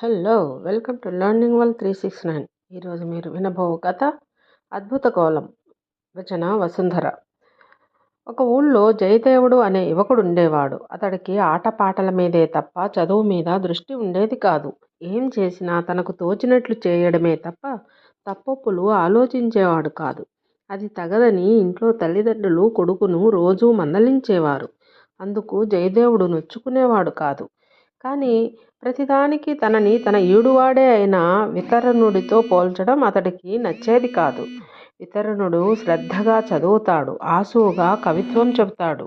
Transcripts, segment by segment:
Hello, welcome to learning world 369. ఈరోజు మీరు వినబోవు కథ అద్భుత గోళం. రచన వసుంధర. ఒక ఊళ్ళో జయదేవుడు అనే యువకుడు ఉండేవాడు. అతడికి ఆటపాటల మీదే తప్ప చదువు మీద దృష్టి ఉండేది కాదు. ఏం చేసినా తనకు తోచినట్లు చేయడమే తప్ప తప్పొప్పులు ఆలోచించేవాడు కాదు. అది తగదని ఇంట్లో తల్లిదండ్రులు కొడుకును రోజూ మందలించేవారు. అందుకు జయదేవుడు నొచ్చుకునేవాడు కాదు. కానీ ప్రతిదానికి తనని తన ఈడువాడే అయిన వితరణుడితో పోల్చడం అతడికి నచ్చేది కాదు. వితరణుడు శ్రద్ధగా చదువుతాడు, ఆసువుగా కవిత్వం చెబుతాడు,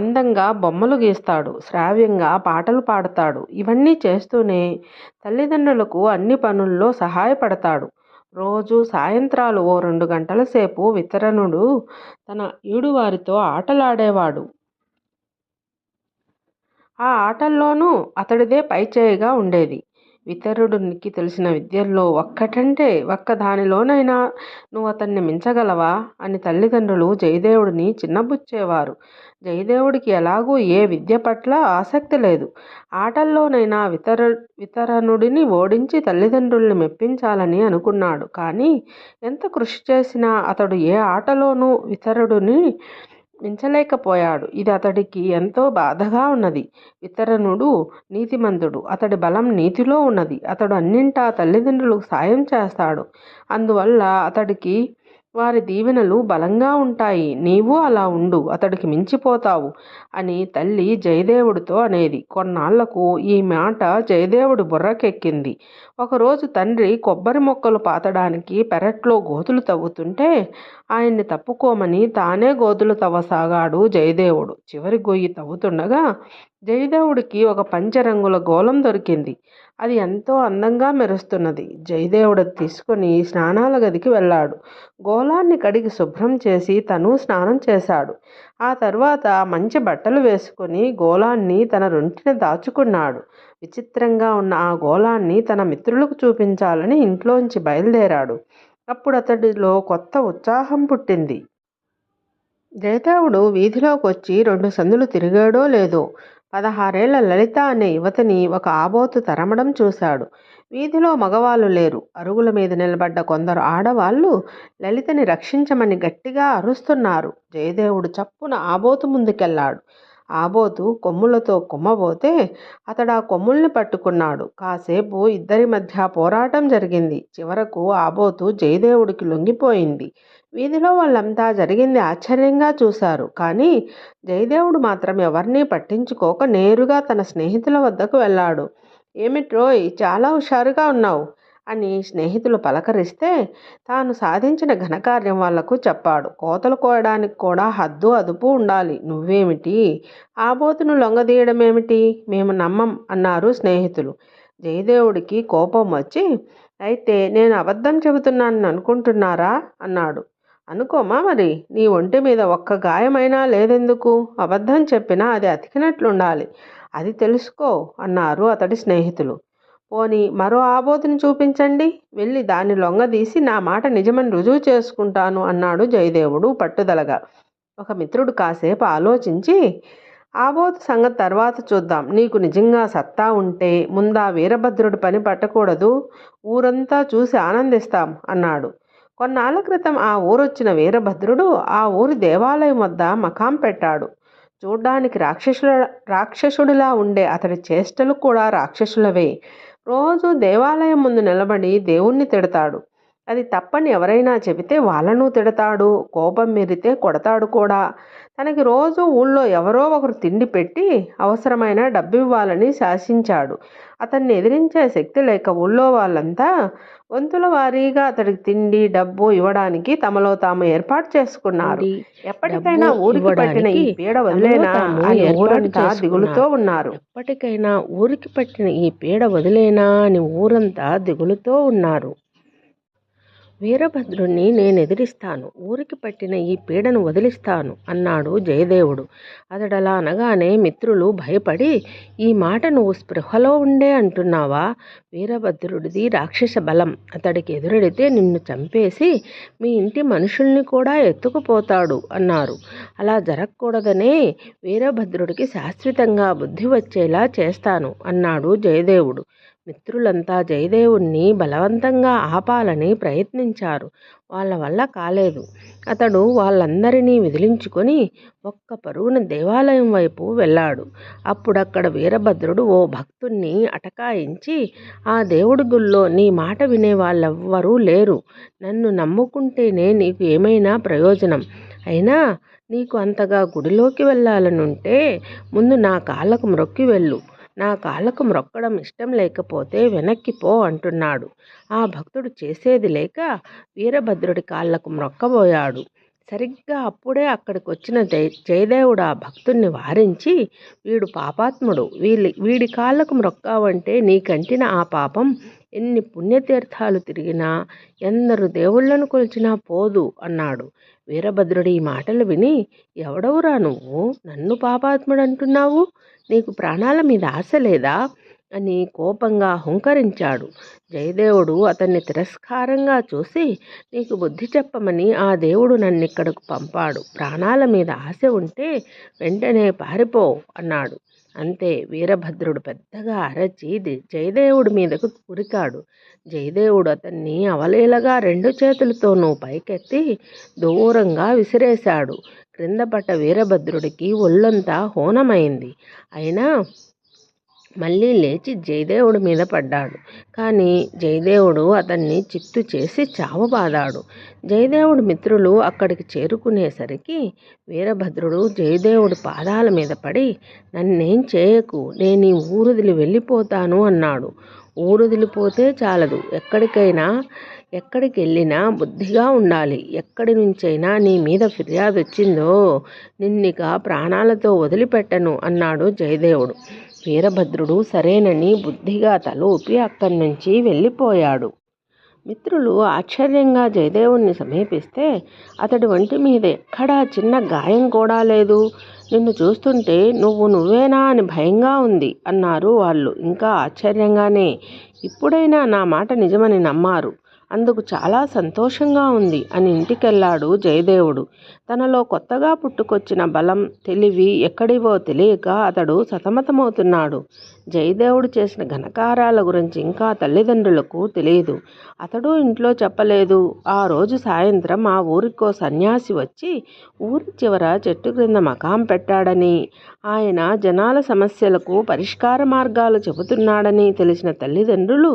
అందంగా బొమ్మలు గీస్తాడు, శ్రావ్యంగా పాటలు పాడతాడు. ఇవన్నీ చేస్తూనే తల్లిదండ్రులకు అన్ని పనుల్లో సహాయపడతాడు. రోజు సాయంత్రాలు ఓ 2 గంటల సేపు వితరణుడు తన ఈడువారితో ఆటలాడేవాడు. ఆ ఆటల్లోనూ అతడిదే పైచేయిగా ఉండేది. వితరుడునికి తెలిసిన విద్యల్లో ఒక్కటంటే ఒక్కదానిలోనైనా నువ్వు అతన్ని మించగలవా అని తల్లిదండ్రులు జయదేవుడిని చిన్నబుచ్చేవారు. జయదేవుడికి ఎలాగూ ఏ విద్య పట్ల ఆసక్తి లేదు. ఆటల్లోనైనా వితరణుడిని ఓడించి తల్లిదండ్రుల్ని మెప్పించాలని అనుకున్నాడు. కానీ ఎంత కృషి చేసినా అతడు ఏ ఆటలోనూ వితరుడిని మించలేకపోయాడు. ఇది అతడికి ఎంతో బాధగా ఉన్నది. వితరణుడు నీతిమంతుడు. అతడి బలం నీతిలో ఉన్నది. అతడు అన్నింటా తల్లిదండ్రులకు సాయం చేస్తాడు. అందువల్ల అతడికి వారి దీవెనలు బలంగా ఉంటాయి. నీవు అలా ఉండు, అతడికి మించిపోతావు అని తల్లి జయదేవుడితో అనేది. కొన్నాళ్లకు ఈ మాట జయదేవుడి బుర్రకెక్కింది. ఒకరోజు తండ్రి కొబ్బరి మొక్కలు పాతడానికి పెరట్లో గోతులు తవ్వుతుంటే ఆయన్ని తప్పుకోమని తానే గోతులు తవ్వసాగాడు జయదేవుడు. చివరి గొయ్యి తవ్వుతుండగా జయదేవుడికి ఒక పంచరంగుల గోళం దొరికింది. అది ఎంతో అందంగా మెరుస్తున్నది. జయదేవుడు తీసుకుని స్నానాల గదికి వెళ్ళాడు. గోళాన్ని కడిగి శుభ్రం చేసి తను స్నానం చేశాడు. ఆ తర్వాత మంచి బట్టలు వేసుకుని గోళాన్ని తన రొంటిన దాచుకున్నాడు. విచిత్రంగా ఉన్న ఆ గోళాన్ని తన మిత్రులకు చూపించాలని ఇంట్లోంచి బయలుదేరాడు. అప్పుడు అతడిలో కొత్త ఉత్సాహం పుట్టింది. జయదేవుడు వీధిలోకి వచ్చి 2 సందులు తిరిగాడో లేదో 16 ఏళ్ల లలిత అనే యువతిని ఒక ఆబోతు తరమడం చూశాడు. వీధిలో మగవాళ్ళు లేరు. అరుగుల మీద నిలబడ్డ కొందరు ఆడవాళ్లు లలితని రక్షించమని గట్టిగా అరుస్తున్నారు. జయదేవుడు చప్పున ఆబోతు ముందుకెళ్ళాడు. ఆబోతు కొమ్ములతో కుమ్మబోతే అతడు ఆ కొమ్ముల్ని పట్టుకున్నాడు. కాసేపు ఇద్దరి మధ్య పోరాటం జరిగింది. చివరకు ఆబోతు జయదేవుడికి లొంగిపోయింది. వీధిలో వాళ్ళంతా జరిగింది ఆశ్చర్యంగా చూశారు. కానీ జయదేవుడు మాత్రం ఎవరినీ పట్టించుకోక నేరుగా తన స్నేహితుల వద్దకు వెళ్ళాడు. ఏమిట్రోయ్, చాలా హుషారుగా ఉన్నావు అని స్నేహితులు పలకరిస్తే తాను సాధించిన ఘనకార్యం వాళ్లకు చెప్పాడు. కోతలు కోయడానికి కూడా హద్దు అదుపు ఉండాలి. నువ్వేమిటి ఆబోతును లొంగదీయడమేమిటి? మేము నమ్మం అన్నారు స్నేహితులు. జయదేవుడికి కోపం వచ్చి, అయితే నేను అబద్ధం చెబుతున్నానని అనుకుంటున్నారా అన్నాడు. అనుకోమా మరి, నీ ఒంటి మీద ఒక్క గాయమైనా లేదెందుకు? అబద్ధం చెప్పినా అది అతికినట్లుండాలి, అది తెలుసుకో అన్నారు అతడి స్నేహితులు. పోనీ మరో ఆబోతుని చూపించండి, వెళ్ళి దాన్ని లొంగదీసి నా మాట నిజమని రుజువు చేసుకుంటాను అన్నాడు జయదేవుడు పట్టుదలగా. ఒక మిత్రుడు కాసేపు ఆలోచించి, ఆబోతు సంగతి తర్వాత చూద్దాం, నీకు నిజంగా సత్తా ఉంటే ముందా వీరభద్రుడి పని పట్టకూడదు, ఊరంతా చూసి ఆనందిస్తాం అన్నాడు. కొన్నాళ్ల క్రితం ఆ ఊరొచ్చిన వీరభద్రుడు ఆ ఊరి దేవాలయం వద్ద మకాం పెట్టాడు. చూడ్డానికి రాక్షసుడిలా ఉండే అతడి చేష్టలు కూడా రాక్షసులవే. రోజు దేవాలయం ముందు నిలబడి దేవుణ్ణి తిడతాడు. అది తప్పని ఎవరైనా చెబితే వాళ్ళను తిడతాడు. కోపం మీరితే కొడతాడు కూడా. తనకి రోజు ఊళ్ళో ఎవరో ఒకరు తిండి పెట్టి అవసరమైన డబ్బు ఇవ్వాలని శాసించాడు. అతన్ని ఎదిరించే శక్తి లేక ఊళ్ళో వాళ్ళంతా వంతుల వారీగా అతడికి తిండి డబ్బు ఇవ్వడానికి తమలో తాము ఏర్పాటు చేసుకున్నారు. ఎప్పటికైనా ఊరికి పట్టిన ఈ పీడ వదిలేనా అని ఊరంతా దిగులుతో ఉన్నారు. ఎప్పటికైనా ఊరికి పట్టిన ఈ పీడ వదిలేనా అని ఊరంతా దిగులుతో ఉన్నారు. వీరభద్రుణ్ణి నేను ఎదిరిస్తాను, ఊరికి పట్టిన ఈ పీడను వదిలిస్తాను అన్నాడు జయదేవుడు. అతడలా అనగానే మిత్రులు భయపడి, ఈ మాట నువ్వు స్పృహలో ఉండే అంటున్నావా? వీరభద్రుడిది రాక్షస బలం. అతడికి ఎదురెడితే నిన్ను చంపేసి మీ ఇంటి మనుషుల్ని కూడా ఎత్తుకుపోతాడు అన్నారు. అలా జరగకూడదనే వీరభద్రుడికి శాశ్వతంగా బుద్ధి వచ్చేలా చేస్తాను అన్నాడు జయదేవుడు. మిత్రులంతా జయదేవుణ్ణి బలవంతంగా ఆపాలని ప్రయత్నించారు. వాళ్ళ వల్ల కాలేదు. అతడు వాళ్ళందరినీ విదిలించుకొని ఒక్క పరుగున దేవాలయం వైపు వెళ్ళాడు. అప్పుడక్కడ వీరభద్రుడు ఓ భక్తుణ్ణి అటకాయించి, ఆ దేవుడి గుళ్ళో నీ మాట వినే వాళ్ళెవ్వరూ లేరు. నన్ను నమ్ముకుంటేనే నీకు ఏమైనా ప్రయోజనం. అయినా నీకు అంతగా గుడిలోకి వెళ్ళాలనుంటే ముందు నా కాళ్ళకు మ్రొక్కి వెళ్ళు. నా కాళ్ళకు మ్రొక్కడం ఇష్టం లేకపోతే వెనక్కి పో అంటున్నాడు. ఆ భక్తుడు చేసేది లేక వీరభద్రుడి కాళ్ళకు మ్రొక్కబోయాడు. సరిగ్గా అప్పుడే అక్కడికొచ్చిన జయదేవుడు ఆ భక్తుణ్ణి వారించి, వీడు పాపాత్ముడు, వీడి కాళ్ళకు మ్రొక్కావంటే నీకంటిన ఆ పాపం ఎన్ని పుణ్యతీర్థాలు తిరిగినా ఎందరు దేవుళ్లను కొలిచినా పోదు అన్నాడు. వీరభద్రుడు ఈ మాటలు విని, ఎవడవురా నువ్వు, నన్ను పాపాత్ముడంటున్నావు? నీకు ప్రాణాల మీద ఆశ లేదా అని కోపంగా హుంకరించాడు. జయదేవుడు అతన్ని తిరస్కారంగా చూసి, నీకు బుద్ధి చెప్పమని ఆ దేవుడు నన్నిక్కడకు పంపాడు. ప్రాణాల మీద ఆశ ఉంటే వెంటనే పారిపో అన్నాడు. అంతే, వీరభద్రుడు పెద్దగా అరచి జయదేవుడి మీదకు ఉరికాడు. జయదేవుడు అతన్ని అవలీలగా 2 చేతులతోనూ పైకెత్తి దూరంగా విసిరేశాడు. క్రింద పడ్డ వీరభద్రుడికి ఒళ్ళంతా హోనమైంది. అయినా మళ్ళీ లేచి జయదేవుడి మీద పడ్డాడు. కానీ జయదేవుడు అతన్ని చిత్తు చేసి చావబాదాడు. జయదేవుడి మిత్రులు అక్కడికి చేరుకునేసరికి వీరభద్రుడు జయదేవుడి పాదాల మీద పడి, నన్నేం చేయకు, నేను ఈ ఊరుదిలి వెళ్ళిపోతాను అన్నాడు. ఊరుదిలిపోతే చాలదు, ఎక్కడికి వెళ్ళినా బుద్ధిగా ఉండాలి. ఎక్కడి నుంచైనా నీ మీద ఫిర్యాదు వచ్చిందో నిన్నిక ప్రాణాలతో వదిలిపెట్టను అన్నాడు జయదేవుడు. వీరభద్రుడు సరేనని బుద్ధిగా తలూపి అక్కడి నుంచి వెళ్ళిపోయాడు. మిత్రులు ఆశ్చర్యంగా జయదేవుణ్ణి సమీపిస్తే అతడి ఒంటి మీద ఎక్కడా చిన్న గాయం కూడా లేదు. నిన్ను చూస్తుంటే నువ్వేనా అని భయంగా ఉంది అన్నారు వాళ్ళు. ఇంకా ఆశ్చర్యంగానే, ఇప్పుడైనా నా మాట నిజమని నమ్మారు. అందుకు చాలా సంతోషంగా ఉంది అని ఇంటికెళ్ళాడు జయదేవుడు. తనలో కొత్తగా పుట్టుకొచ్చిన బలం, తెలివి ఎక్కడివో తెలియక అతడు సతమతమవుతున్నాడు. జయదేవుడు చేసిన ఘనకార్యాల గురించి ఇంకా తల్లిదండ్రులకు తెలియదు. అతడు ఇంట్లో చెప్పలేదు. ఆ రోజు సాయంత్రం ఆ ఊరికో సన్యాసి వచ్చి ఊరి చివర చెట్టు క్రింద మకాం పెట్టాడని, ఆయన జనాల సమస్యలకు పరిష్కార మార్గాలు చెబుతున్నాడని తెలిసిన తల్లిదండ్రులు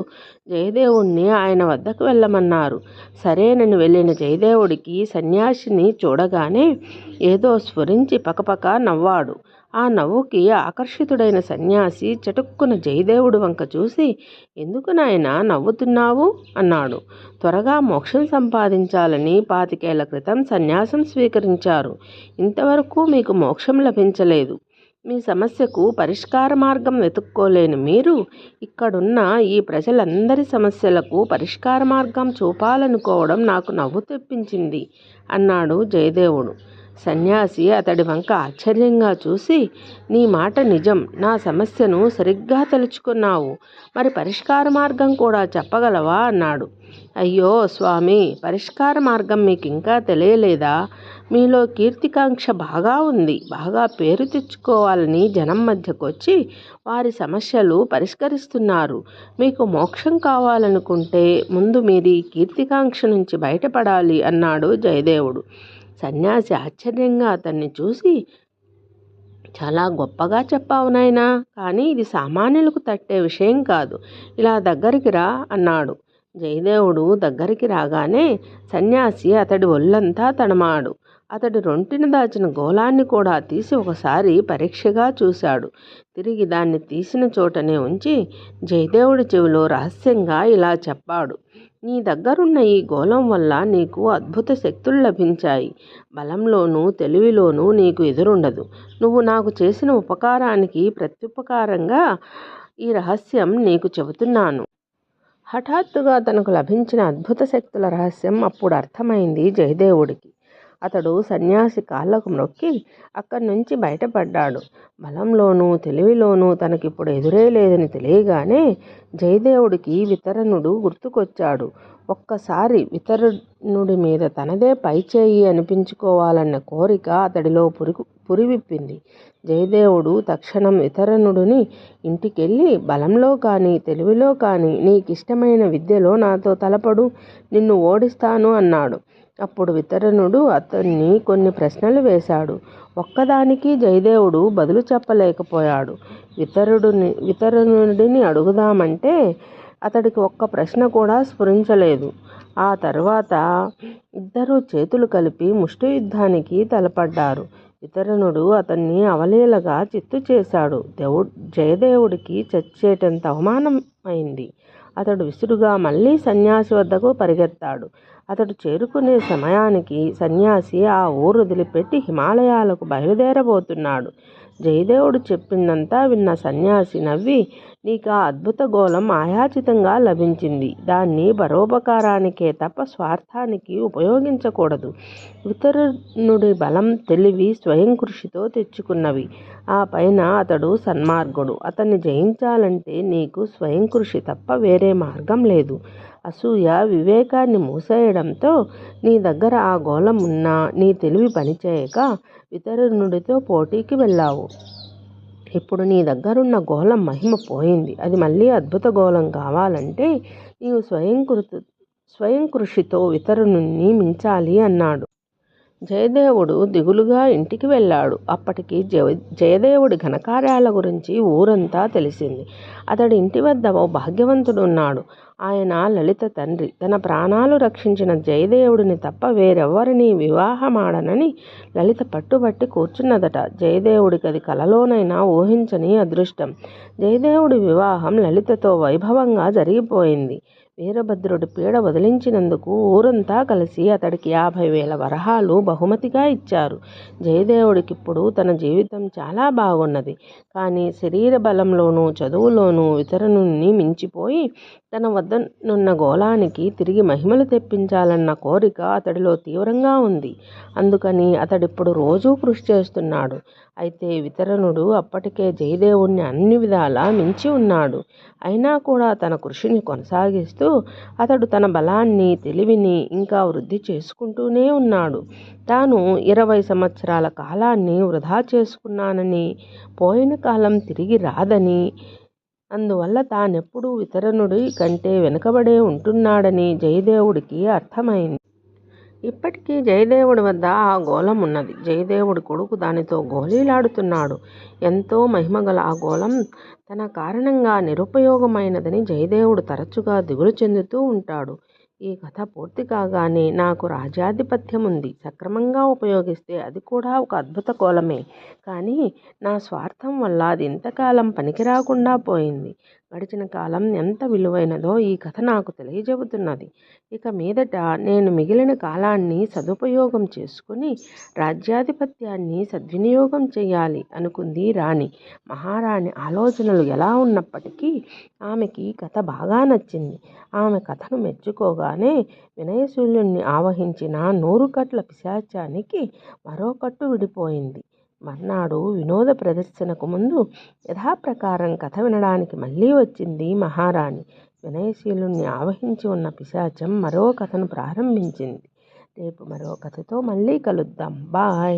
జయదేవుణ్ణి ఆయన వద్దకు వెళ్ళమన్నారు. సరేనని వెళ్ళిన జయదేవుడికి సన్యాసిని చూడగానే ఏదో స్ఫురించి పకపక నవ్వాడు. ఆ నవ్వుకి ఆకర్షితుడైన సన్యాసి చటుక్కున జయదేవుడి వంక చూసి, ఎందుకు నాయనా నవ్వుతున్నావు అన్నాడు. త్వరగా మోక్షం సంపాదించాలని 25 ఏళ్ల క్రితం సన్యాసం స్వీకరించారు. ఇంతవరకు మీకు మోక్షం లభించలేదు. మీ సమస్యకు పరిష్కార మార్గం వెతుక్కోలేని మీరు ఇక్కడున్న ఈ ప్రజలందరి సమస్యలకు పరిష్కార మార్గం చూపాలనుకోవడం నాకు నవ్వు తెప్పించింది అన్నాడు జయదేవుడు. సన్యాసి అతడి వంక ఆశ్చర్యంగా చూసి, నీ మాట నిజం, నా సమస్యను సరిగ్గా తలుచుకున్నావు. మరి పరిష్కార మార్గం కూడా చెప్పగలవా అన్నాడు. అయ్యో స్వామి, పరిష్కార మార్గం మీకు ఇంకా తెలియలేదా? మీలో కీర్తికాంక్ష బాగా ఉంది. బాగా పేరు తెచ్చుకోవాలని జనం మధ్యకొచ్చి వారి సమస్యలు పరిష్కరిస్తున్నారు. మీకు మోక్షం కావాలనుకుంటే ముందు మీరు ఈ కీర్తికాంక్ష నుంచి బయటపడాలి అన్నాడు జయదేవుడు. సన్యాసి ఆశ్చర్యంగా అతన్ని చూసి, చాలా గొప్పగా చెప్పావు నాయనా, కానీ ఇది సామాన్యులకు తట్టే విషయం కాదు. ఇలా దగ్గరికి రా అన్నాడు. జయదేవుడు దగ్గరికి రాగానే సన్యాసి అతడి ఒళ్ళంతా తడమాడు. అతడి రొంటిన దాచిన గోళాన్ని కూడా తీసి ఒకసారి పరీక్షగా చూశాడు. తిరిగి దాన్ని తీసిన చోటనే ఉంచి జయదేవుడి చెవిలో రహస్యంగా ఇలా చెప్పాడు. నీ దగ్గరున్న ఈ గోళం వల్ల నీకు అద్భుత శక్తులు లభించాయి. బలంలోనూ తెలివిలోనూ నీకు ఎదురుండదు. నువ్వు నాకు చేసిన ఉపకారానికి ప్రత్యుపకారంగా ఈ రహస్యం నీకు చెబుతున్నాను. హఠాత్తుగా తనకు లభించిన అద్భుత శక్తుల రహస్యం అప్పుడు అర్థమైంది జయదేవుడికి. అతడు సన్యాసి కాళ్ళకు మొక్కి అక్కడి నుంచి బయటపడ్డాడు. బలంలోనూ తెలివిలోనూ తనకిప్పుడు ఎదురే లేదని తెలియగానే జయదేవుడికి వితరణుడు గుర్తుకొచ్చాడు. ఒక్కసారి వితరణుడి మీద తనదే పైచేయి అనిపించుకోవాలన్న కోరిక అతడిలో పురివిప్పింది. జయదేవుడు తక్షణం వితరణుడిని ఇంటికెళ్ళి బలంలో కానీ తెలివిలో కానీ నీకిష్టమైన విద్యలో నాతో తలపడు, నిన్ను ఓడిస్తాను అన్నాడు. అప్పుడు వితరణుడు అతన్ని కొన్ని ప్రశ్నలు వేశాడు. ఒక్కదానికి జయదేవుడు బదులు చెప్పలేకపోయాడు. వితరణుడిని అడుగుదామంటే అతడికి ఒక్క ప్రశ్న కూడా స్ఫురించలేదు. ఆ తర్వాత ఇద్దరూ చేతులు కలిపి ముష్టి యుద్ధానికి తలపడ్డారు. వితరణుడు అతన్ని అవలీలగా చిత్తు చేశాడు. జయదేవుడికి చచ్చేటంత అవమానం అయింది. అతడు విసురుగా మళ్ళీ సన్యాసి వద్దకు పరిగెత్తాడు. అతడు చేరుకునే సమయానికి సన్యాసి ఆ ఊరు వదిలిపెట్టి హిమాలయాలకు బయలుదేరబోతున్నాడు. జయదేవుడు చెప్పిందంతా విన్న సన్యాసి నవ్వి, నీకా అద్భుత గోళం ఆయాచితంగా లభించింది. దాన్ని పరోపకారానికే తప్ప స్వార్థానికి ఉపయోగించకూడదు. వితరణుడి బలం తెలివి స్వయం కృషితో తెచ్చుకున్నవి. ఆ పైన అతడు సన్మార్గుడు. అతన్ని జయించాలంటే నీకు స్వయం కృషి తప్ప వేరే మార్గం లేదు. అసూయ వివేకాన్ని మూసేయడంతో నీ దగ్గర ఆ గోళం ఉన్నా నీ తెలివి పనిచేయక వితరణుడితో పోటీకి వెళ్ళావు. ఇప్పుడు నీ దగ్గరున్న గోళం మహిమ పోయింది. అది మళ్ళీ అద్భుత గోళం కావాలంటే నీవు స్వయం కృషితో వితరణుణ్ణి మించాలి అన్నాడు. జయదేవుడు దిగులుగా ఇంటికి వెళ్ళాడు. అప్పటికి జయదేవుడి ఘనకార్యాల గురించి ఊరంతా తెలిసింది. అతడి ఇంటి వద్ద ఓ భాగ్యవంతుడు ఉన్నాడు. ఆయన లలిత తండ్రి. తన ప్రాణాలు రక్షించిన జయదేవుడిని తప్ప వేరెవ్వరినీ వివాహమాడనని లలిత పట్టుబట్టి కూర్చున్నదట. జయదేవుడికి అది కలలోనైనా ఊహించని అదృష్టం. జయదేవుడి వివాహం లలితతో వైభవంగా జరిగిపోయింది. వీరభద్రుడి పీడ వదిలించినందుకు ఊరంతా కలిసి అతడికి 50,000 వరహాలు బహుమతిగా ఇచ్చారు. జయదేవుడికిప్పుడు తన జీవితం చాలా బాగున్నది. కానీ శరీర బలంలోనూ చదువులోనూ వితరణుణ్ణి మించిపోయి తన వద్దనున్న గోళానికి తిరిగి మహిమలు తెప్పించాలన్న కోరిక అతడిలో తీవ్రంగా ఉంది. అందుకని అతడిప్పుడు రోజూ కృషి చేస్తున్నాడు. అయితే వితరణుడు అప్పటికే జయదేవుణ్ణి అన్ని విధాలా మించి ఉన్నాడు. అయినా కూడా తన కృషిని కొనసాగిస్తూ అతడు తన బలాన్ని తెలివిని ఇంకా వృద్ధి చేసుకుంటూనే ఉన్నాడు. తాను 20 సంవత్సరాల కాలాన్ని వృధా చేసుకున్నానని, పోయిన కాలం తిరిగి రాదని, అందువల్ల తానెప్పుడూ వితరణుడి కంటే వెనుకబడే ఉంటున్నాడని జయదేవుడికి అర్థమైంది. ఇప్పటికీ జయదేవుడి వద్ద ఆ గోళం ఉన్నది. జయదేవుడి కొడుకు దానితో గోళీలాడుతున్నాడు. ఎంతో మహిమగల ఆ గోళం తన కారణంగా నిరుపయోగమైనదని జయదేవుడు తరచుగా దిగులు చెందుతూ ఉంటాడు. ఈ కథ పూర్తి కాగానే నాకు రాజ్యాధిపత్యం ఉంది. సక్రమంగా ఉపయోగిస్తే అది కూడా ఒక అద్భుత గోళమే. కానీ నా స్వార్థం వల్ల అది ఇంతకాలం పనికిరాకుండా పోయింది. గడిచిన కాలం ఎంత విలువైనదో ఈ కథ నాకు తెలియజెబుతున్నది. ఇక మీదట నేను మిగిలిన కాలాన్ని సదుపయోగం చేసుకుని రాజ్యాధిపత్యాన్ని సద్వినియోగం చేయాలి అనుకుంది రాణి. మహారాణి ఆలోచనలు ఎలా ఉన్నప్పటికీ ఆమెకి కథ బాగా నచ్చింది. ఆమె కథను మెచ్చుకోగానే వినయశూల్యుణ్ణి ఆవహించిన 100 కట్ల పిశాచానికి మరో కట్టు విడిపోయింది. మర్నాడు వినోద ప్రదర్శనకు ముందు యథాప్రకారం కథ వినడానికి మళ్ళీ వచ్చింది మహారాణి. వినయశీలుణ్ణి ఆవహించి ఉన్న పిశాచం మరో కథను ప్రారంభించింది. రేపు మరో కథతో మళ్ళీ కలుద్దాం. బాయ్.